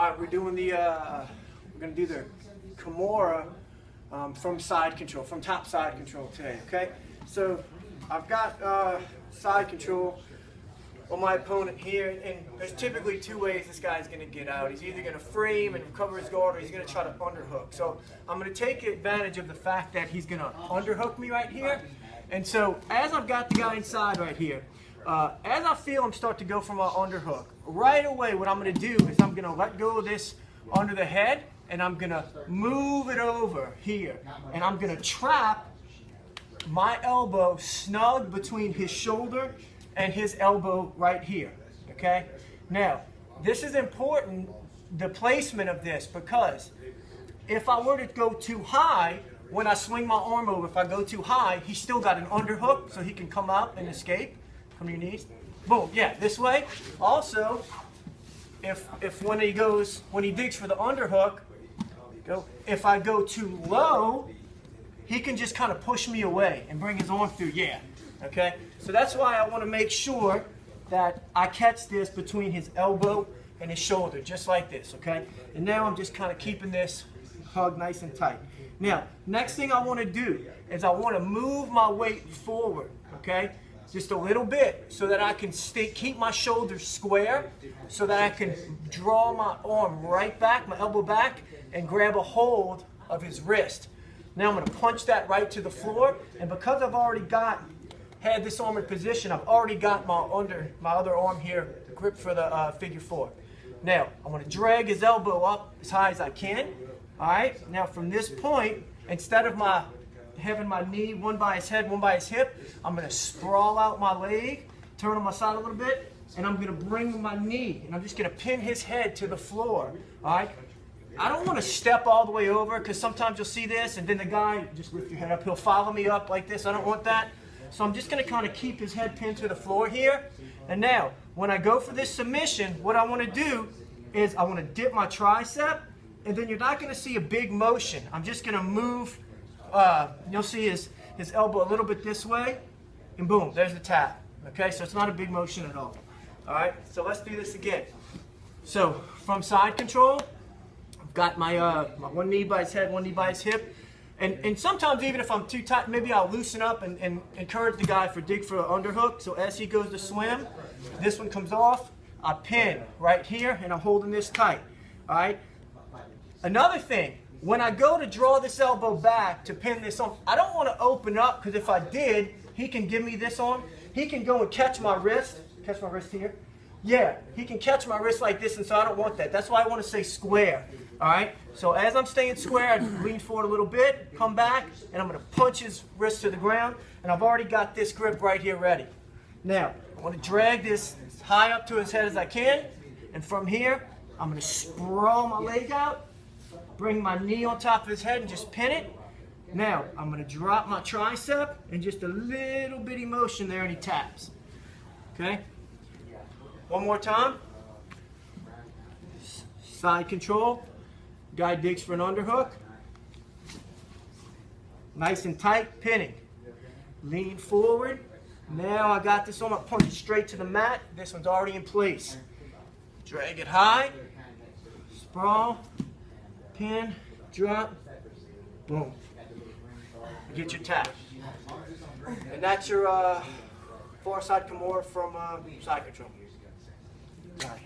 All right, we're doing the, we're going to do the Kimura from side control, from top side control today, okay? So I've got side control on my opponent here, and there's typically two ways this guy's going to get out. He's either going to frame and recover his guard, or he's going to try to underhook. So I'm going to take advantage of the fact that he's going to underhook me right here. And so as I've got the guy inside right here, as I feel him start to go for my underhook, right away what I'm going to do is I'm going to let go of this under the head, and I'm going to move it over here. And I'm going to trap my elbow snug between his shoulder and his elbow right here, okay? Now, this is important, the placement of this, because if I were to go too high, when I swing my arm over, if I go too high, he's still got an underhook, so he can come out and escape from your knees. Boom, yeah, this way. Also, if when he digs for the underhook, if I go too low, he can just kind of push me away and bring his arm through, yeah, okay? So that's why I want to make sure that I catch this between his elbow and his shoulder, just like this, okay? And now I'm just kind of keeping this hug nice and tight. Now, next thing I want to do is I want to move my weight forward, okay? Just a little bit so that I can keep my shoulders square, so that I can draw my arm right back, my elbow back, and grab a hold of his wrist. Now I'm going to punch that right to the floor, and because I've already had this arm in position, I've already got my other arm here gripped for the figure four. Now I'm going to drag his elbow up as high as I can. All right. Now from this point, instead of having my knee one by his head, one by his hip, I'm going to sprawl out my leg, turn on my side a little bit, and I'm going to bring my knee, and I'm just going to pin his head to the floor. All right. I don't want to step all the way over, because sometimes you'll see this, and then the guy, just lift your head up, he'll follow me up like this. I don't want that. So I'm just going to kind of keep his head pinned to the floor here. And now, when I go for this submission, what I want to do is I want to dip my tricep, and then you're not going to see a big motion. I'm just going to move, you'll see his elbow a little bit this way, and boom, there's the tap. Okay, so it's not a big motion at all. All right, so let's do this again. So from side control, I've got my one knee by his head, one knee by his hip. And sometimes even if I'm too tight, maybe I'll loosen up and encourage the guy dig for an underhook. So as he goes to swim, this one comes off, I pin right here, and I'm holding this tight. All right. Another thing, when I go to draw this elbow back to pin this on, I don't want to open up, because if I did, he can give me this on. He can go and catch my wrist here. Yeah, he can catch my wrist like this, and so I don't want that. That's why I want to stay square. All right, so as I'm staying square, I lean forward a little bit, come back, and I'm going to punch his wrist to the ground, and I've already got this grip right here ready. Now, I want to drag this as high up to his head as I can, and from here, I'm going to sprawl my leg out, bring my knee on top of his head, and just pin it. Now, I'm going to drop my tricep, and just a little bitty motion there, and he taps. Okay? One more time. Side control. Guy digs for an underhook. Nice and tight, pinning. Lean forward. Now I got this on, I'm punching straight to the mat. This one's already in place. Drag it high. Sprawl. Pin. Drop. Boom. Get your tap. And that's your far side Kimura from side control. All right.